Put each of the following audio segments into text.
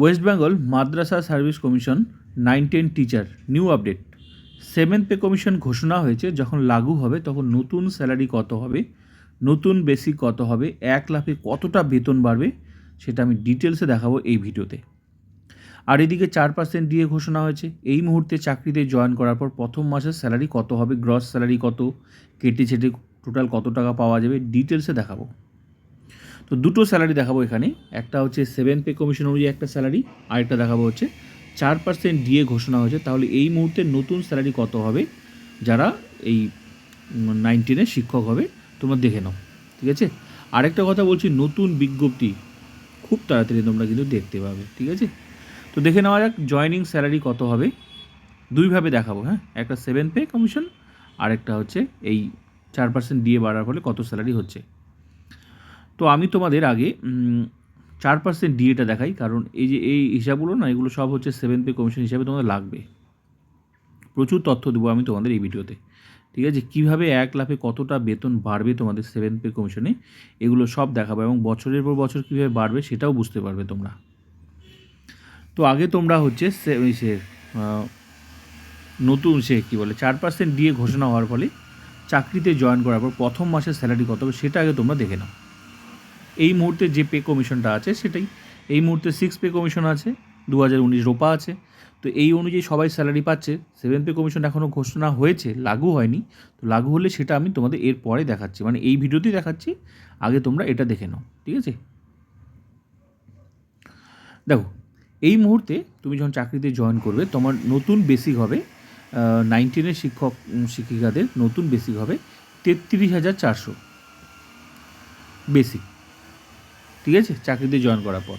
West Bengal Madrasah service commission 9-10 teacher new update. 7th pay commission ঘোষণা হয়েছে, যখন লাগু হবে তখন নতুন স্যালারি কত হবে, নতুন বেসিক কত হবে, 1 লাখে কতটা বেতন বাড়বে, সেটা আমি ডিটেলসে দেখাবো এই ভিডিওতে। আর এদিকে 4% ডিএ ঘোষণা হয়েছে। এই মুহূর্তে চাকরিতে জয়েন করার পর প্রথম মাসের স্যালারি কত হবে, গ্রস স্যালারি কত, কেটে ছেটে টোটাল কত টাকা পাওয়া যাবে, ডিটেলসে দেখাবো। তো দুটো স্যালারি দেখাবো এখানে, একটা হচ্ছে 7th পে কমিশন অনুযায়ী একটা স্যালারি, আরেকটা দেখাবো হচ্ছে 4% ডিএ ঘোষণা হয়েছে। তাহলে এই মুহূর্তে নতুন স্যালারি কত হবে যারা এই 19-এর শিক্ষক হবে, তোমরা দেখে নাও, ঠিক আছে। আরেকটা কথা বলছি, নতুন বিজ্ঞপ্তি খুব তাড়াতাড়ি তোমরা কিন্তু দেখতে পাবে, ঠিক আছে। তো দেখে নেওয়া যাক জয়েনিং স্যালারি কত হবে। দুইভাবে দেখাবো, হ্যাঁ, একটা 7th পে কমিশন, আরেকটা হচ্ছে এই 4% ডিএ বাড়ার ফলে কত স্যালারি হচ্ছে। তো আমি তোমাদের আগে 4% ডিএটা দেখাই, কারণ এই যে এই হিসাবগুলো না, এগুলো সব হচ্ছে 7th পে কমিশন হিসাবে তোমাদের লাগবে। প্রচুর তথ্য দেবো আমি তোমাদের এই ভিডিওতে, ঠিক আছে। কীভাবে 1 লাখে কতটা বেতন বাড়বে তোমাদের 7th পে কমিশনে, এগুলো সব দেখাবো, এবং বছরের পর বছর কীভাবে বাড়বে সেটাও বুঝতে পারবে তোমরা। তো আগে তোমরা হচ্ছে নতুন কী বলে 4% ডিএ ঘোষণা হওয়ার ফলে চাকরিতে জয়েন করার পর প্রথম মাসের স্যালারি কত হবে সেটা আগে তোমরা দেখে নাও। এই মুহূর্তে যে পে কমিশনটা আছে সেটাই, এই মুহূর্তে 6 পে কমিশন আছে, 2019 রোপা আছে। তো এই অনুযায়ী সবাই স্যালারি পাচ্ছে। 7th পে কমিশন এখনও ঘোষণা হয়েছে, লাগু হয়নি। তো লাগু হলে সেটা আমি তোমাদের এর পরে দেখাচ্ছি, মানে এই ভিডিওতেই দেখাচ্ছি। আগে তোমরা এটা দেখে নাও, ঠিক আছে। দেখো, এই মুহূর্তে তুমি যখন চাকরিতে জয়েন করবে, তোমার নতুন বেসিক হবে 19-এর শিক্ষিকাদের নতুন বেসিক হবে 33,400 বেসিক, ঠিক আছে, চাকরিতে জয়েন করার পর।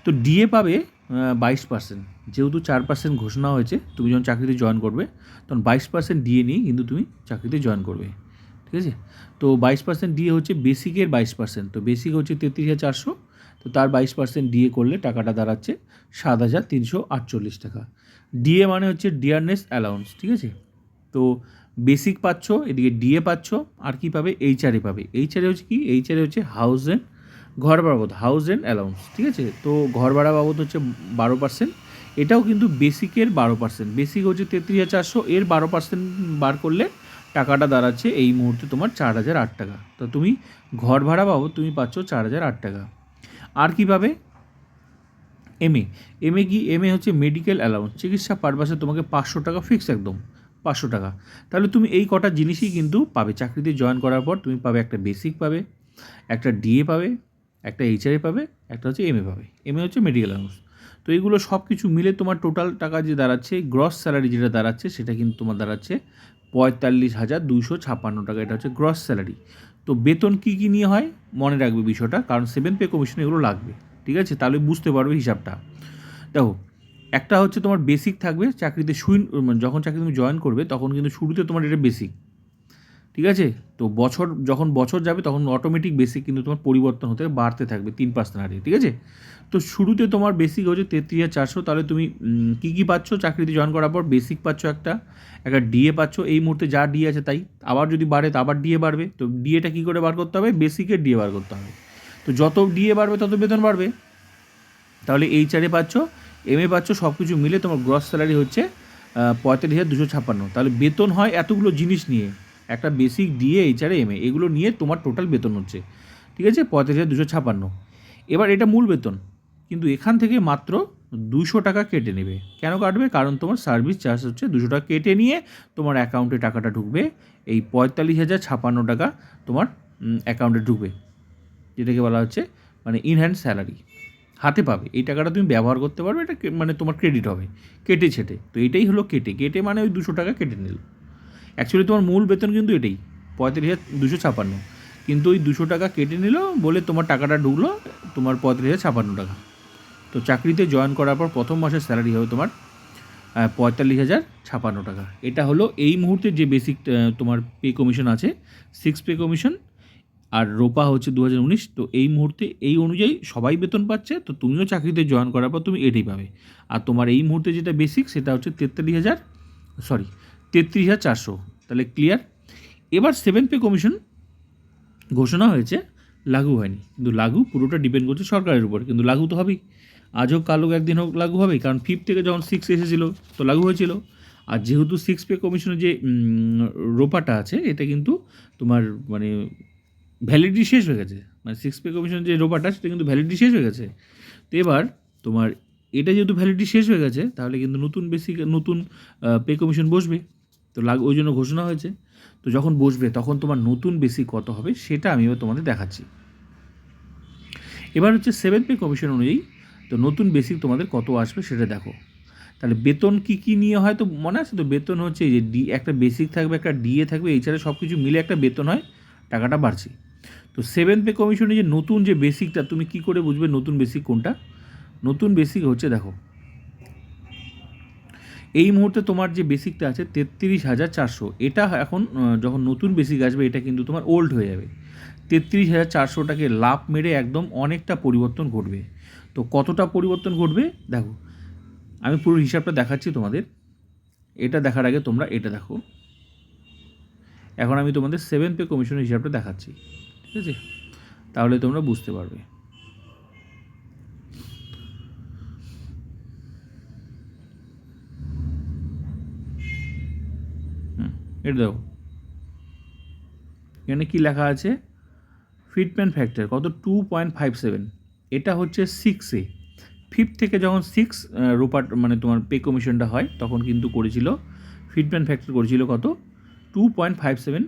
তো ডিএ পাবে 22%, যেহেতু 4% ঘোষণা হয়েছে। তুমি যখন চাকরিতে জয়েন করবে তখন 22% ডিএ নিয়ে কিন্তু তুমি চাকরিতে জয়েন করবে, ঠিক আছে। তো 22% ডিএ হচ্ছে বেসিকের 22%, তো বেসিক হচ্ছে 33,400, তো তার 22% ডিএ করলে টাকাটা দাঁড়াচ্ছে 7,348 টাকা। ডিএ মানে হচ্ছে ডিয়ারনেস অ্যালাউন্স, ঠিক আছে। তো বেসিক পাচ্ছ, এদিকে ডিএ পাচ্ছ, আর কি পাবে, এইচআরএ পাবে। এইচআরএ হচ্ছে কি, এইচআরএ হচ্ছে ঘর ভাড়া বাবদ, হাউস রেন্ট অ্যালাউন্স, ঠিক আছে। তো ঘর ভাড়া বাবদ হচ্ছে 12%, এটাও কিন্তু বেসিকের 12%। বেসিক হচ্ছে 33,400, এর 12% বার করলে টাকাটা দাঁড়াচ্ছে এই মুহূর্তে তোমার 4,008 টাকা। তো তুমি ঘর ভাড়া বাবদ তুমি পাচ্ছ 4,008 টাকা। আর কী পাবে, এমএ কি, এমএ হচ্ছে মেডিকেল অ্যালাউন্স, চিকিৎসা পারপাসে তোমাকে 500 টাকা ফিক্স, একদম 500 টাকা। তাহলে তুমি এই কটা জিনিসই কিন্তু পাবে চাকরিতে জয়েন করার পর। তুমি পাবে একটা বেসিক পাবে, একটা ডিএ পাবে, একটা এইচআরএ পাবে, একটা হচ্ছে এমএ পাবে। এমএ হচ্ছে মেডিকেল অ্যালাউন্স। তো এইগুলো সব কিছু মিলে তোমার টোটাল টাকা যে দাঁড়াচ্ছে, গ্রস স্যালারি যেটা দাঁড়াচ্ছে, সেটা কিন্তু তোমার দাঁড়াচ্ছে 45,256 টাকা। এটা হচ্ছে গ্রস স্যালারি। তো বেতন কী কী নিয়ে হয় মনে রাখবে বিষয়টা, কারণ 7th পে কমিশনে এগুলো লাগবে, ঠিক আছে, তাহলে বুঝতে পারবে হিসাবটা। দেখো, একটা হচ্ছে তোমার বেসিক থাকবে চাকরিতে, যখন চাকরি তুমি জয়েন করবে তখন কিন্তু শুরুতে তোমার এটা বেসিক, ঠিক আছে। তো যখন বছর যাবে তখন অটোমেটিক বেসিক কিন্তু তোমার পরিবর্তন হতে বাড়তে থাকবে 3% হারে, ঠিক আছে। তো শুরুতে তোমার বেসিক হচ্ছে 33,400। তাহলে তুমি কী কী পাচ্ছ চাকরিতে জয়েন করার পর, বেসিক পাচ্ছ, একটা ডিএ পাচ্ছ, এই মুহূর্তে যা ডিএ আছে তাই। আবার যদি বাড়ে তো আবার ডিএ বাড়বে। তো ডিএটা কী করে বার করতে হবে, বেসিকের ডিএ বার করতে হবে। তো যত ডিএ বাড়বে তত বেতন বাড়বে। তাহলে এইচআরএ পাচ্ছ, এমএ পাচ্ছ, সব কিছু মিলে তোমার গ্রস স্যালারি হচ্ছে 45,256। তাহলে বেতন হয় এতগুলো জিনিস নিয়ে, একটা বেসিক ডিএ, এইচআরএ, এমএ, এগুলো নিয়ে তোমার টোটাল বেতন হচ্ছে, ঠিক আছে, 45,256। এবার এটা মূল বেতন, কিন্তু এখান থেকে মাত্র 200 টাকা কেটে নেবে। কেন কাটবে, কারণ তোমার সার্ভিস চার্জ হচ্ছে 200 টাকা কেটে নিয়ে তোমার অ্যাকাউন্টে টাকাটা ঢুকবে। এই 45,056 টাকা তোমার অ্যাকাউন্টে ঢুকবে, যেটাকে বলা হচ্ছে মানে ইনহ্যান্ড স্যালারি, হাতে পাবে। এই টাকাটা তুমি ব্যবহার করতে পারবে, এটা মানে তোমার ক্রেডিট হবে কেটে ছেটে। তো এটাই হলো কেটে মানে ওই 200 টাকা কেটে নিল। অ্যাকচুয়ালি তোমার মূল বেতন কিন্তু এটাই 45,256, কিন্তু ওই 200 টাকা কেটে নিল বলে তোমার টাকাটা ঢুকলো তোমার 45,056 টাকা। তো চাকরিতে জয়েন করার পর প্রথম মাসের স্যালারি হবে তোমার 45,056 টাকা। এটা হলো এই মুহূর্তে যে বেসিক তোমার পে কমিশন আছে, 6 পে কমিশন, আর রোপা হচ্ছে 2019। তো এই মুহূর্তে এই অনুযায়ী সবাই বেতন পাচ্ছে। তো তুমিও চাকরিতে জয়েন করার পর তুমি এটাই পাবে। আর তোমার এই মুহূর্তে যেটা বেসিক সেটা হচ্ছে 33,400। তাহলে ক্লিয়ার। এবার 7th পে কমিশন ঘোষণা হয়েছে, লাগু হয়নি, কিন্তু লাগু পুরোটা ডিপেন্ড করছে সরকারের উপর, কিন্তু লাগু তো হবেই। আজ হোক কাল হোক একদিন হোক লাগু হবেই, কারণ 5 থেকে যখন 6 এসেছিলো তো লাগু হয়েছিল। আর যেহেতু 6 পে কমিশনের যে রোপাটা আছে এটা কিন্তু তোমার মানে ভ্যালিডিটি শেষ হয়ে গেছে, মানে 6 পে কমিশনের যে রোপাটা সেটা কিন্তু ভ্যালিডিটি শেষ হয়ে গেছে। তো এবার তোমার এটা যেহেতু ভ্যালিডিটি শেষ হয়ে গেছে তাহলে কিন্তু নতুন পে কমিশন বসবে, তো ওই জন্য ঘোষণা হয়েছে। তো যখন বসবে তখন তোমার নতুন বেসিক কত হবে সেটা আমি এবার তোমাদের দেখাচ্ছি। এবার হচ্ছে 7 পে কমিশন অনুযায়ী তো নতুন বেসিক তোমাদের কত আসবে সেটা দেখো। তাহলে বেতন কী নিয়ে হয় তো মনে আছে তো? বেতন হচ্ছে এই যে একটা বেসিক থাকবে, একটা ডিএ থাকবে, এছাড়া সব কিছু মিলে একটা বেতন হয়, টাকাটা বাড়ছে। তো 7 পে কমিশনে যে নতুন যে বেসিকটা তুমি কি করে বুঝবে নতুন বেসিক কোনটা? নতুন বেসিক হচ্ছে দেখো, এই মুহূর্তে তোমার যে বেসিকটা আছে 33,400, এটা এখন যখন নতুন বেসিক আসবে এটা কিন্তু তোমার ওল্ড হয়ে যাবে। 33,400টাকে লাভ মেরে একদম অনেকটা পরিবর্তন ঘটবে। তো কতটা পরিবর্তন ঘটবে দেখো, আমি পুরো হিসাবটা দেখাচ্ছি তোমাদের। এটা দেখার আগে তোমরা এটা দেখো। এখন আমি তোমাদের 7 পে কমিশনের হিসাবটা দেখাচ্ছি, ঠিক আছে? তাহলে তোমরা বুঝতে পারবে। এটা দেখো, এখানে কী লেখা আছে? ফিটমেন্ট ফ্যাক্টর কত? 2.57। এটা হচ্ছে 6A। 5 থেকে যখন 6 রোপার মানে তোমার পে কমিশনটা হয় তখন কিন্তু করেছিল ফিটমেন্ট ফ্যাক্টর করেছিল কত? 2.57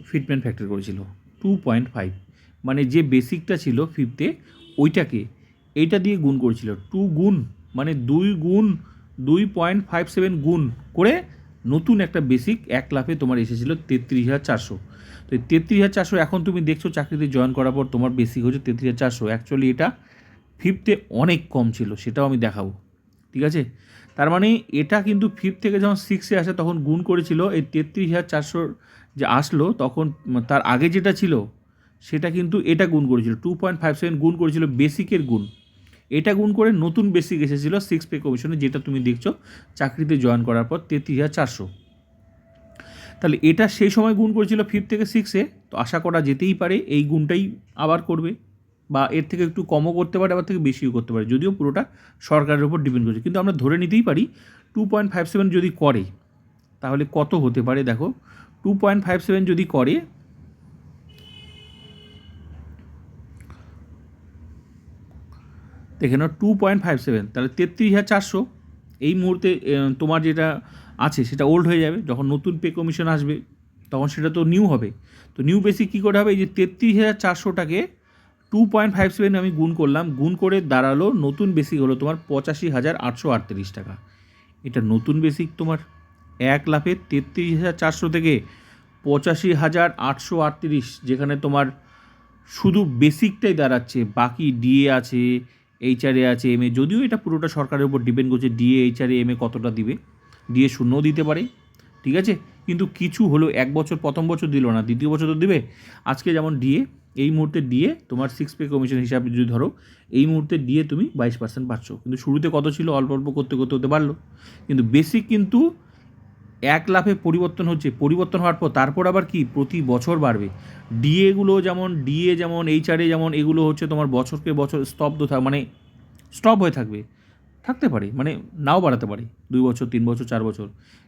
ফিটমেন্ট ফ্যাক্টর করেছিল। 2.5 মানে যে বেসিকটা ছিল 5তে ওইটাকে এইটা দিয়ে গুণ করেছিল। 2 গুণ মানে 2.57 গুণ করে নতুন একটা বেসিক 1 লাফে তোমার এসেছিলো 33,400। তো এই 33,400 এখন তুমি দেখছো চাকরিতে জয়েন করার পর তোমার বেসিক হচ্ছে 33,400। অ্যাকচুয়ালি এটা 5তে অনেক কম ছিল, সেটাও আমি দেখাবো, ঠিক আছে? তার মানে এটা কিন্তু 5 থেকে যখন 6-এ আসে তখন গুণ করেছিল এই 33,400 যে আসলো তখন তার আগে যেটা ছিল সেটা কিন্তু এটা গুণ করেছিল 2.57 গুণ করেছিল বেসিকের গুণ, এটা গুণ করে নতুন বেসিক এসেছিলো 6 পে কমিশনে, যেটা তুমি দেখছো চাকরিতে জয়েন করার পর 33,400। তাহলে এটা সেই সময় গুণ করেছিল 5 থেকে 6-এ, তো আশা করা যেতেই পারে এই গুণটাই আবার করবে, বা এর থেকে একটু কমও করতে পারে, আবার থেকে বেশিও করতে পারে, যদিও পুরোটা সরকারের উপর ডিপেন্ড করছে। কিন্তু আমরা ধরে নিতেই পারি 2.57 যদি করে তাহলে কত হতে পারে দেখো। 2.57 যদি করে দেখে নাও, 2.57 তাহলে 33,400 এই মুহূর্তে তোমার যেটা আছে সেটা ওল্ড হয়ে যাবে। যখন নতুন পে কমিশন আসবে তখন সেটা তো নিউ হবে। তো নিউ বেসিক কী করে হবে? এই যে 33,400টাকে 2.57 আমি গুণ করলাম, গুণ করে দাঁড়ালো নতুন বেসিক হলো তোমার 85,838 টাকা। এটা নতুন বেসিক তোমার 1 লাফে 33,400 থেকে 85,838, যেখানে তোমার শুধু বেসিকটাই দাঁড়াচ্ছে, বাকি ডিএ আছে, এইচআরএ আছে, এমএ, যদিও এটা পুরোটা সরকারের উপর ডিপেন্ড করছে ডিএ এইচআরএ এমএ কতটা দিবে। ডিএ শূন্যও দিতে পারে, ঠিক আছে? কিন্তু কিছু হলো 1 বছর প্রথম বছর দিল না, দ্বিতীয় বছর তো দিবে। আজকে যেমন ডিএ, এই মুহূর্তে ডিএ তোমার 6 পে কমিশন হিসাবে যদি ধরো এই মুহূর্তে ডিএ তুমি 22% পাচ্ছ, কিন্তু শুরুতে কত ছিল? অল্প অল্প করতে করতে হতে পারলো। কিন্তু বেসিক কিন্তু 1 লাফে পরিবর্তন হচ্ছে, পরিবর্তন হওয়ার পর তারপর আবার কি প্রতি বছর বাড়বে। ডিএ যেমন এইচআরএ যেমন এগুলো হচ্ছে তোমার বছরকে বছর মানে স্টপ হয়ে থাকতে পারে, মানে নাও বাড়াতে পারে 2 বছর 3 বছর 4 বছর,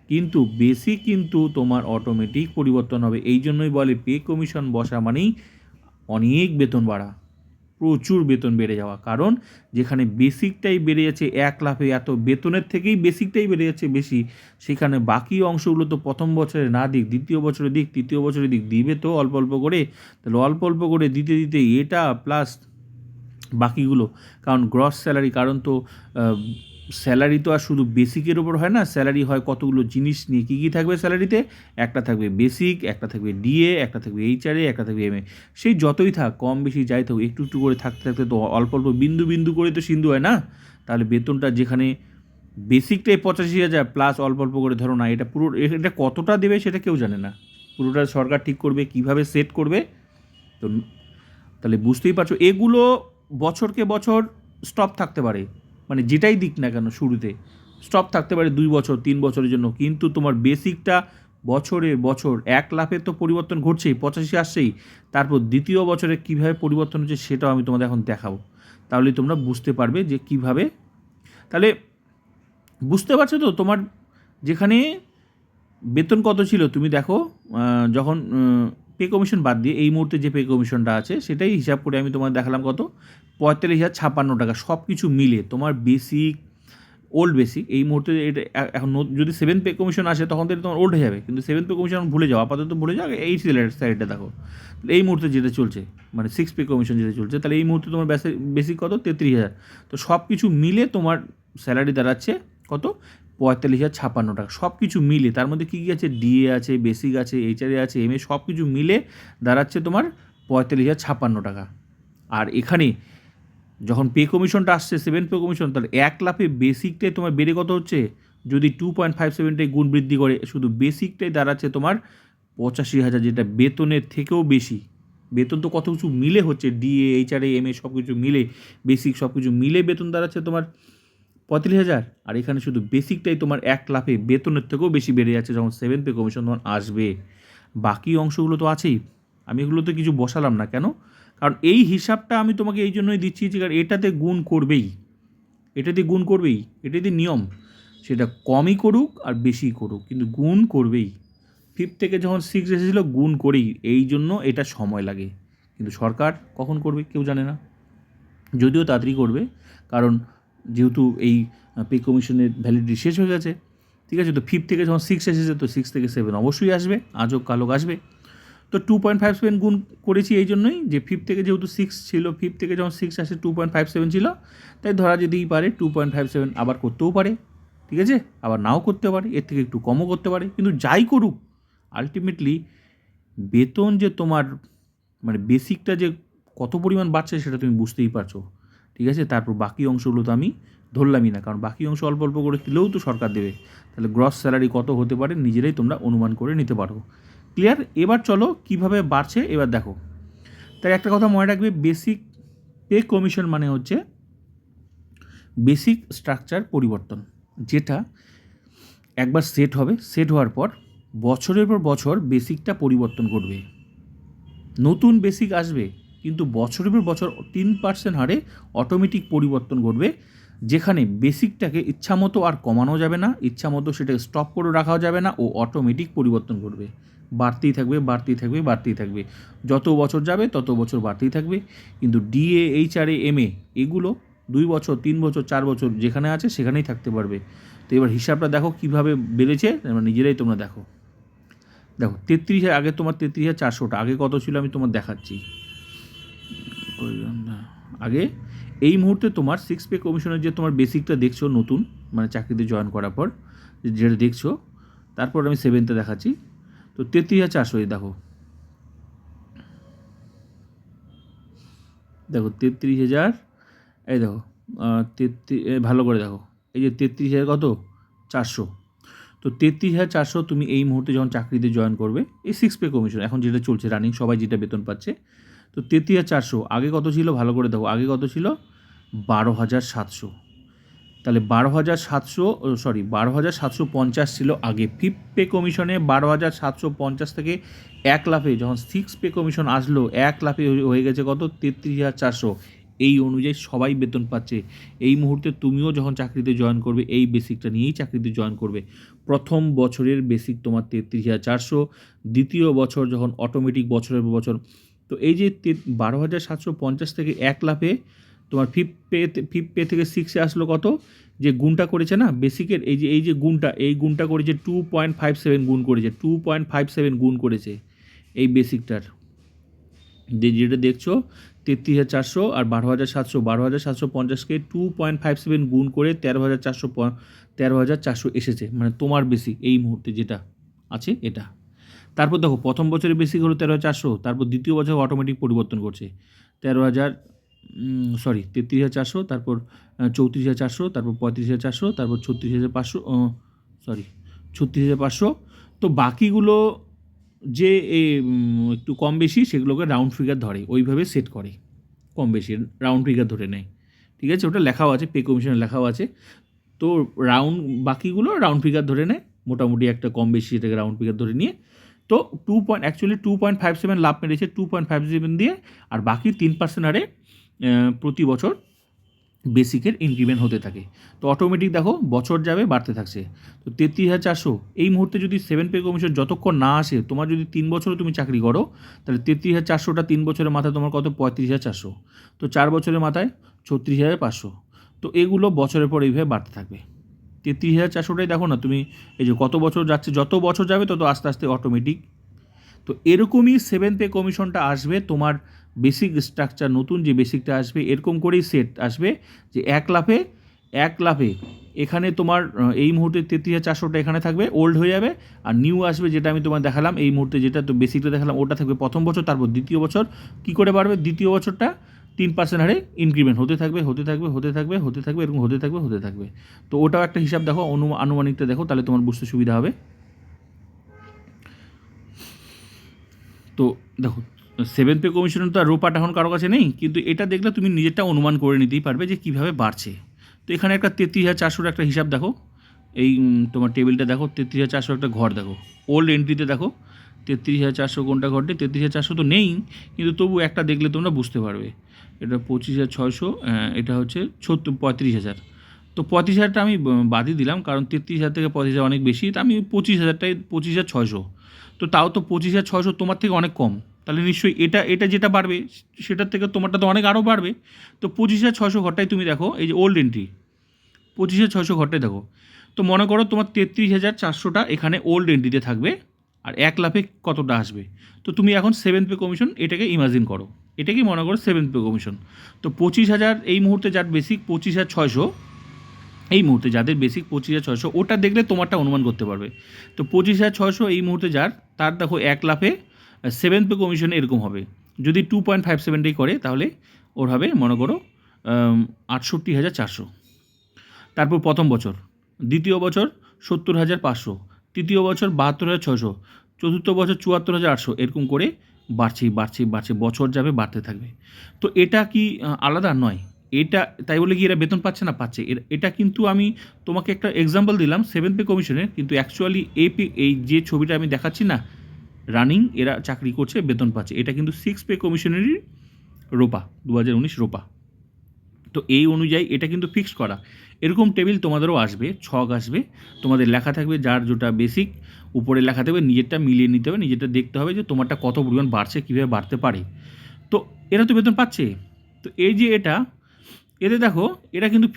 কিন্তু বেসিক কিন্তু তোমার অটোমেটিক পরিবর্তন হবে। এই জন্যই বলে পে কমিশন বসা মানেই অনেক বেতন বাড়া, প্রচুর বেতন বেড়ে যাওয়া। কারণ যেখানে বেসিকটাই বেড়ে যাচ্ছে 1 লাফে, এত বেতনের থেকেই বেসিকটাই বেড়ে যাচ্ছে বেশি, সেখানে বাকি অংশগুলো তো প্রথম বছরে না দিক, দ্বিতীয় বছরে দিক, তৃতীয় বছরে দিক, দিবে তো অল্প অল্প করে। তাহলে অল্প অল্প করে দিতে দিতে এটা প্লাস বাকিগুলো, কারণ গ্রস স্যালারি, কারণ তো স্যালারি তো আর শুধু বেসিকের ওপর হয় না, স্যালারি হয় কতগুলো জিনিস নিয়ে। কী কী থাকবে স্যালারিতে? একটা থাকবে বেসিক, একটা থাকবে ডিএ, একটা থাকবে এইচআরএ, একটা থাকবে এমএ। সেই যতই থাক, কম বেশি যাই থাকুক, একটু একটু করে থাকতে থাকতে তো অল্প অল্প বিন্দু বিন্দু করে তো সিন্ধু হয় না। তাহলে বেতনটা যেখানে বেসিকটাই 85,000 প্লাস অল্প অল্প করে ধরো না, এটা পুরো এটা কতটা দেবে সেটা কেউ জানে না, পুরোটা সরকার ঠিক করবে, কীভাবে সেট করবে। তো তাহলে বুঝতেই পারছো এগুলো বছরকে বছর স্টপ থাকতে পারে, মানে যেটাই দিক না কেন শুরুতে স্টপ থাকতে পারে 2 বছর 3 বছরের জন্য, কিন্তু তোমার বেসিকটা বছরে বছর 1 লাফে তো পরিবর্তন ঘটছেই, 85 আসছেই। তারপর দ্বিতীয় বছরে কীভাবে পরিবর্তন হচ্ছে সেটাও আমি তোমাদের এখন দেখাবো। তাহলে তোমরা বুঝতে পারবে যে কিভাবে, তাহলে বুঝতে পারছো তো তোমার যেখানে বেতন কত ছিল তুমি দেখো, যখন পে কমিশন বাদ দিয়ে এই মুহূর্তে যে পে কমিশনটা আছে সেটাই হিসাব করে আমি তোমার দেখালাম কত, 45,056 টাকা। সব কিছু মিলে তোমার বেসিক, ওল্ড বেসিক এই মুহূর্তে এটা এখন যদি 7 পে কমিশন আসে তখন তো তোমার ওল্ড হয়ে যাবে, কিন্তু 7 পে কমিশন ভুলে যাও, আপাতত ভুলে যাও, এই স্যালারিটা দেখো এই মুহূর্তে যেটা চলছে, মানে 6 পে কমিশন যেটা চলছে, তাহলে এই মুহূর্তে তোমার বেসিক কত, 33,000। তো সব কিছু মিলে তোমার স্যালারি দাঁড়াচ্ছে কত, 45,056 টাকা। সব কিছু মিলে তার মধ্যে কী কী আছে, ডিএ আছে, বেসিক আছে, এইচআরএ আছে, এমএ, সব কিছু মিলে দাঁড়াচ্ছে তোমার 45,056 টাকা। আর এখানে যখন পে কমিশনটা আসছে 7 পে কমিশন, তাহলে 1 লাফে বেসিকটাই তোমার বেড়ে কত হচ্ছে, যদি 2.57টাই গুণ বৃদ্ধি করে শুধু বেসিকটাই দাঁড়াচ্ছে তোমার 85,000, যেটা বেতনের থেকেও বেশি। বেতন তো কত কিছু মিলে হচ্ছে, ডিএ, এইচআরএ, এমএ সব কিছু মিলে, বেসিক সব কিছু মিলে বেতন দাঁড়াচ্ছে তোমার 45,000। আর এখানে শুধু বেসিকটাই তোমার 1 লাফে বেতনের থেকেও বেশি বেড়ে যাচ্ছে যখন 7 পে কমিশন তখন আসবে। বাকি অংশগুলো তো আছেই, আমি এগুলোতে কিছু বসালাম না কেন, কারণ এই হিসাবটা আমি তোমাকে এই জন্যই দিচ্ছি যে কারণ এটাতে গুণ করবেই, এটাতে নিয়ম, সেটা কমই করুক আর বেশি করুক কিন্তু গুণ করবেই। 5 থেকে যখন 6 এসেছিলো গুণ করেই, এই জন্য এটা সময় লাগে, কিন্তু সরকার কখন করবে কেউ জানে না, যদিও তাড়াতাড়ি করবে, কারণ যেহেতু এই পে কমিশনের ভ্যালিডিটি শেষ হয়ে গেছে, ঠিক আছে। তো 5 থেকে যখন 6 এসেছে তো 6 থেকে 7 অবশ্যই আসবে, আজ হোক কাল হোক আসবে। তো 2.57 গুণ করেছি এই জন্যই যে 5 থেকে যেহেতু 6 ছিল, 5 থেকে যখন 6 আসে 2.57 ছিল, তাই ধরা যেতেই পারে 2.57 আবার করতেও পারে, ঠিক আছে, আবার নাও করতে পারে, এর থেকে একটু কমও করতে পারে, কিন্তু যাই করুক আলটিমেটলি বেতন যে তোমার মানে বেসিকটা যে কত পরিমাণ বাড়ছে সেটা তুমি বুঝতেই পারছো, ঠিক আছে। তারপর বাকি অংশগুলো তো আমি ধরলামই না, কারণ বাকি অংশ অল্প অল্প করে দিলেও তো সরকার দেবে, তাহলে গ্রস স্যালারি কত হতে পারে নিজেরাই তোমরা অনুমান করে নিতে পারো। ক্লিয়ার? এবার চলো কিভাবে বাড়ছে এবার দেখো। তাই একটা কথা মনে রাখবে, বেসিক পে কমিশন মানে হচ্ছে বেসিক স্ট্রাকচার পরিবর্তন, যেটা একবার সেট হবে, সেট হওয়ার পর বছরের পর বছর বেসিকটা পরিবর্তন করবে, নতুন বেসিক আসবে, কিন্তু বছরের পর বছর 3% হারে অটোমেটিক পরিবর্তন ঘটবে, যেখানে বেসিকটাকে ইচ্ছামতো আর কমানো যাবে না, ইচ্ছামতো সেটাকে স্টপ করে রাখাও যাবে না, ও অটোমেটিক পরিবর্তন ঘটবে, বাড়তেই থাকবে বাড়তেই থাকবে বাড়তেই থাকবে, যত বছর যাবে তত বছর বাড়তেই থাকবে। কিন্তু ডিএ, এইচআরএ, এমএ এগুলো 2 বছর 3 বছর 4 বছর যেখানে আছে সেখানেই থাকতে পারবে। তো এবার হিসাবটা দেখো কীভাবে বেড়েছে, নিজেরাই তোমরা দেখো। দেখো 33,000, আগে তোমার 33,400টা, আগে কত ছিল আমি তোমার দেখাচ্ছি। আগে এই মুহূর্তে তোমার 6 পে কমিশনের যে তোমার বেসিকটা দেখছো নতুন, মানে চাকরিতে জয়েন করার পর যেটা দেখছো, তারপর আমি 7তে দেখাচ্ছি। তো 33,400, দেখো দেখো 33,000, এই দেখো 33, ভালো করে দেখো, এই যে 33,000 কত 400। তো 33,400 তুমি এই মুহূর্তে যখন চাকরিতে জয়েন করবে, এই 6 পে কমিশন এখন যেটা চলছে রানিং, সবাই যেটা বেতন পাচ্ছে, তো 33,400 আগে কত ছিল ভালো করে দেখো, আগে কত ছিল 12,700। তাহলে 12,750 ছিল আগে 5 পে কমিশনে, 12,750 থেকে 1 লাফে যখন 6 পে কমিশন আসলো 1 লাফে হয়ে গেছে কত 33,400। এই অনুযায়ী সবাই বেতন পাচ্ছে। এই মুহূর্তে তুমিও যখন চাকরিতে জয়েন করবে এই বেসিকটা নিয়েই চাকরিতে জয়েন করবে। প্রথম বছরের বেসিক তোমার 33,400, দ্বিতীয় বছর যখন অটোমেটিক বছরের পর বছর, তো এই যে 12,750 থেকে 1 লাফে তোমার ফিফথ পে থেকে 6-এ আসলো কত, যে গুণটা করেছে না বেসিকের, এই যে গুণটা, এই গুণটা করেছে 2.57 গুণ করেছে, 2.57 গুণ করেছে এই বেসিকটার, যেটা দেখছো 33,400 আর 12,700, 12,750কে 2.57 গুণ করে 13,400 এসেছে, মানে তোমার বেসিক এই মুহূর্তে যেটা আছে এটা। তারপর দেখো প্রথম বছরের বেসিক হলো 13,400, তারপর দ্বিতীয় বছর অটোমেটিক পরিবর্তন করছে 33,400, তারপর 34,400, তারপর 35,400, তারপর 36,500, 36,500। তো বাকিগুলো যে একটু কম বেশি সেগুলোকে রাউন্ড ফিগার ধরে, ওইভাবে সেট করে, কম বেশি রাউন্ড ফিগার ধরে নেয়, ঠিক আছে, ওটা লেখাও আছে পে কমিশনে লেখাও আছে। তো বাকিগুলো রাউন্ড ফিগার ধরে নেয়, মোটামুটি একটা কম বেশি এটাকে রাউন্ড ফিগার ধরে নিয়ে, তো 2.57 লাভ মেরেছে 2.57 দিয়ে, আর বাকি 3% হারে প্রতি বছর বেসিকের ইনক্রিমেন্ট হতে থাকে। তো অটোমেটিক দেখো বছর যাবে বাড়তে থাকছে। তো 33,400 এই মুহূর্তে যদি 7 পে কমিশন যতক্ষণ না আসে, তোমার যদি 3 বছরও তুমি চাকরি করো, তাহলে 33,400টা 3 বছরের মাথায় তোমার কত? 35,400। তো 4 বছরের মাথায় 36,500। তো এগুলো বছরের পর এইভাবে বাড়তে থাকবে। 33,400টাই দেখো না তুমি, এই যে কত বছর যাচ্ছে, যত বছর যাবে তত আস্তে আস্তে অটোমেটিক। তো এরকমই 7 পে কমিশনটা আসবে, তোমার বেসিক স্ট্রাকচার নতুন যে বেসিকটা আসবে এরকম করেই সেট আসবে যে এক লাফে এখানে তোমার এই মুহূর্তে 33,400টা এখানে থাকবে, ওল্ড হয়ে যাবে, আর নিউ আসবে যেটা আমি তোমার দেখালাম এই মুহূর্তে, যেটা তো বেসিকটা দেখালাম ওটা থাকবে প্রথম বছর, তারপর দ্বিতীয় বছর কী করে বাড়বে, দ্বিতীয় বছরটা 3% হারে ইনক্রিমেন্ট হতে থাকবে এরকম হতে থাকবে। তো ওটাও একটা হিসাব দেখো, আনুমানিকটা দেখো, তাহলে তোমার বুঝতে সুবিধা হবে। তো দেখো 7 পে কমিশনের তো আর রোপাটা এখন কারো কাছে নেই, কিন্তু এটা দেখলে তুমি নিজেরটা অনুমান করে নিতেই পারবে যে কীভাবে বাড়ছে। তো এখানে একটা 33,400 একটা হিসাব দেখো, এই তোমার টেবিলটা দেখো, 33,400 একটা ঘর দেখো, ওল্ড এন্ট্রিতে দেখো 33,400 কোনটা ঘরটি, 33,400 তো নেই, কিন্তু তবু একটা দেখলে তোমরা বুঝতে পারবে। এটা 25,600, এটা হচ্ছে 35,000। তো 35,000টা আমি বাদই দিলাম, কারণ 33,000 থেকে 35,000 অনেক বেশি, তো আমি 25,000টাই 25,600। তো তাও তো 25,600 তোমার থেকে অনেক কম, তাহলে নিশ্চয়ই এটা যেটা বাড়বে সেটার থেকে তোমারটা তো অনেক আরও বাড়বে। তো 25,600 ঘরটাই তুমি দেখো, এই যে ওল্ড এন্ট্রি 25,600 ঘরটাই দেখো। তো মনে করো তোমার 33,400টা এখানে ওল্ড এন্ট্রিতে থাকবে, আর 1 লাফে কতটা আসবে। তো তুমি এখন 7 পে কমিশন এটাকে ইমাজিন করো, এটাকেই মনে করো 7 পে কমিশন। তো 25,000 এই মুহূর্তে যার বেসিক 25,600, এই মুহূর্তে যাদের বেসিক 25,600, ওটা দেখলে তোমারটা অনুমান করতে পারবে। তো 25,600 এই মুহূর্তে যার, তার দেখো 1 লাফে 7 পে কমিশনে এরকম হবে। যদি 2.57টাই করে তাহলে ওর হবে মনে করো 68,400। তারপর প্রথম বছর, দ্বিতীয় বছর 70,500, তৃতীয় বছর 72,600, চতুর্থ বছর 74,800, এরকম করে বাড়ছে, বছর যাবে বাড়তে থাকবে। তো এটা কি আলাদা নয়? এটা তাই বলে কি এরা বেতন পাচ্ছে না? পাচ্ছে। এটা কিন্তু আমি তোমাকে একটা এক্সাম্পল দিলাম 7 পে কমিশনের, কিন্তু অ্যাকচুয়ালি এই যে ছবিটা আমি দেখাচ্ছি না, রানিং এরা চাকরি করছে, বেতন পাচ্ছে, এটা কিন্তু 6 পে কমিশনেরই রোপা, 2019 রোপা। তো এই অনুযায়ী এটা কিন্তু ফিক্সড করা। এরকম টেবিল তোমাদেরও আসবে, ছক আসবে, তোমাদের লেখা থাকবে যার যেটা বেসিক, উপরে লেখা থাকবে, নিজেরটা মিলিয়ে নিতে হবে, নিজেরটা দেখতে হবে যে তোমারটা কত পরিমাণ বাড়ছে, কীভাবে বাড়তে পারে। তো এরা তো বেতন পাচ্ছে। তো এই যে এতে দেখো, এটা কিন্তু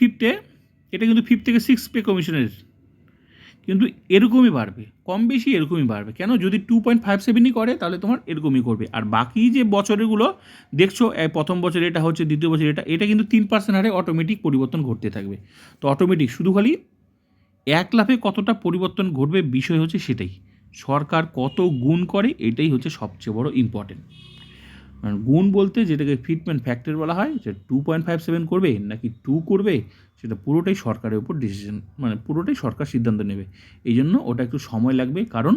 ফিফথ থেকে 6 পে কমিশনের, কিন্তু এরকমই বাড়বে, কম বেশি এরকমই বাড়বে। কেন? যদি 2.57ই করে তাহলে তোমার এরকমই করবে। আর বাকি যে বছরগুলো দেখছো, প্রথম বছর এটা হচ্ছে, দ্বিতীয় বছর এটা কিন্তু 3% হারে অটোমেটিক পরিবর্তন ঘটতে থাকবে। তো অটোমেটিক শুধু খালি 1 লাফে কতটা পরিবর্তন ঘটবে বিষয় হচ্ছে সেটাই, সরকার কত গুণ করে এটাই হচ্ছে সবচেয়ে বড় ইম্পর্টেন্ট। গুণ বলতে যেটাকে ফিটমেন্ট ফ্যাক্টর বলা হয়, যে 2.57 করবে নাকি 2 করবে, সেটা পুরোটাই সরকারের উপর ডিসিশন, মানে পুরোটাই সরকার সিদ্ধান্ত নেবে। এই জন্য ওটা একটু সময় লাগবে, কারণ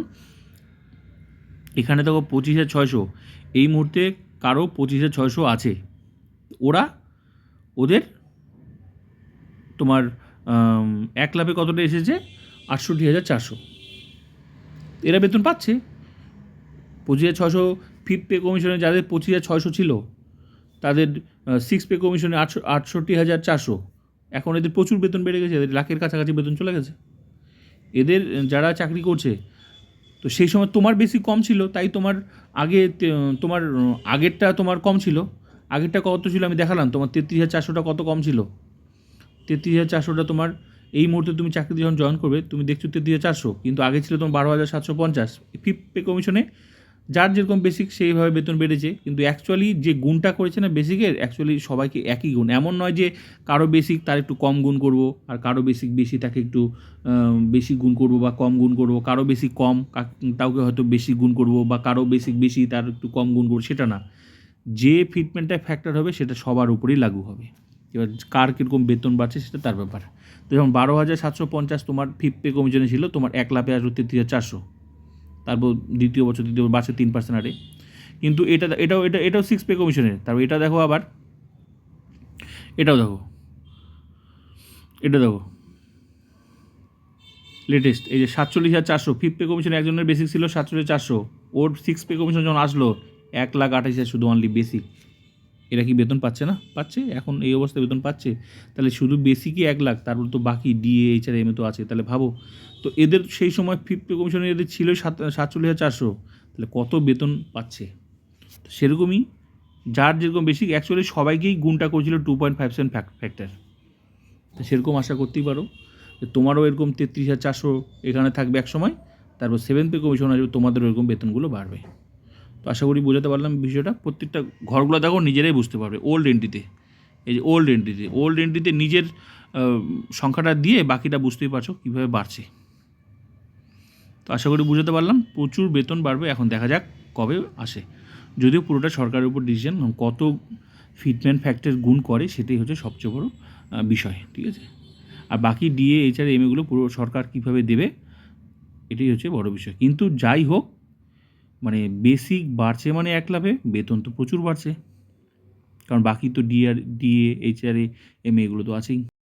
এখানে দেখো 25,600 এই মুহূর্তে কারো 25,600 আছে, ওদের তোমার 1 লাফে কতটা এসেছে, 68,400, এরা বেতন পাচ্ছে। 25,600 ফিফথ পে কমিশনে যাদের 25,600 ছিল, তাদের 6 পে কমিশনে 68,400, এখন এদের প্রচুর বেতন বেড়ে গেছে, এদের লাখের কাছাকাছি বেতন চলে গেছে এদের, যারা চাকরি করছে। তো সেই সময় তোমার বেশি কম ছিল, তাই তোমার আগেরটা তোমার কম ছিল। আগেরটা কত ছিল আমি দেখালাম, তোমার 33,400টা কত কম ছিল। 33,400টা তোমার এই মুহূর্তে তুমি চাকরি যখন জয়েন করবে তুমি দেখছো 33,400, কিন্তু আগে ছিল তোমার 12,750। ফিফথ পে কমিশনে যার যেরকম বেসিক সেইভাবে বেতন বেড়েছে, কিন্তু অ্যাকচুয়ালি যে গুণটা করেছে না বেসিকের, অ্যাকচুয়ালি সবাইকে একই গুণ। এমন নয় যে কারো বেসিক তার একটু কম গুণ করব, আর কারো বেসিক বেশি তাকে একটু বেশি গুণ করব বা কম গুণ করব, কারো বেসিক কম কাউকে হয়তো বেশি গুণ করব, বা কারো বেসিক বেশি তার একটু কম গুণ করবো, সেটা না। যে ফিটমেন্টটা ফ্যাক্টর হবে সেটা সবার উপরেই লাগু হবে। এবার কার কীরকম বেতন বাড়ছে সেটা তার ব্যাপার। তো যেমন 12,750 তোমার ফিফথ পে কমিশনে ছিল, তোমার 1 লাফে আসবে 33,400, তারপর দ্বিতীয় বছর বাড়ছে 3% হারে। কিন্তু এটাও 6 পে কমিশনের। তারপর এটা দেখো, আবার এটাও দেখো, এটা দেখো লেটেস্ট, এই যে 47,400 ফিফথ পে কমিশনে একজনের বেসিক ছিল 47,400, ওর 6 পে কমিশন যখন আসলো 1,28,000 শুধু অনলি বেসিক। এরা কি বেতন পাচ্ছে না? পাচ্ছে, এখন এই অবস্থায় বেতন পাচ্ছে। তাহলে শুধু বেসিকই 1 লাখ, তারপর তো বাকি ডিএ, এইচআর, এমএ তো আছে। তাহলে ভাবো, তো এদের সেই সময় ফিফথ পে কমিশনে এদের ছিল 47,400, তাহলে কত বেতন পাচ্ছে? তো সেরকমই যার যেরকম বেশি, অ্যাকচুয়ালি সবাইকেই গুণটা করেছিল 2.57 ফ্যাক্টর। তো সেরকম আশা করতেই পারো যে তোমারও এরকম 33,400 এখানে থাকবে এক সময়, তারপর সেভেন্থ পে কমিশন আসবে, তোমাদেরও এরকম বেতনগুলো বাড়বে। তো আশা করি বোঝাতে পারলাম বিষয়টা। প্রত্যেকটা ঘরগুলো দেখো নিজেরাই বুঝতে পারবে। ওল্ড এন্ট্রিতে, এই যে ওল্ড এন্ট্রিতে নিজের সংখ্যাটা দিয়ে বাকিটা বুঝতেই পারছো কীভাবে বাড়ছে। তো আশা করি বুঝাতে পারলাম। প্রচুর বেতন বাড়বে, এখন দেখা যাক কবে আসে। যদিও পুরোটা সরকারের উপর ডিসিশন, কত ফিটমেন্ট ফ্যাক্টর গুণ করে সেটাই হচ্ছে সবচেয়ে বড় বিষয়, ঠিক আছে? আর বাকি ডিএ, এইচআর, এমএগুলো পুরো সরকার কীভাবে দেবে এটাই হচ্ছে বড় বিষয়। কিন্তু যাই হোক, মানে বেসিক বাড়ছে মানে এক লাফে, বেতন তো প্রচুর বাড়ছে, কারণ বাকি তো ডিএ, এইচআরএ, এমএ এগুলো তো আছেই।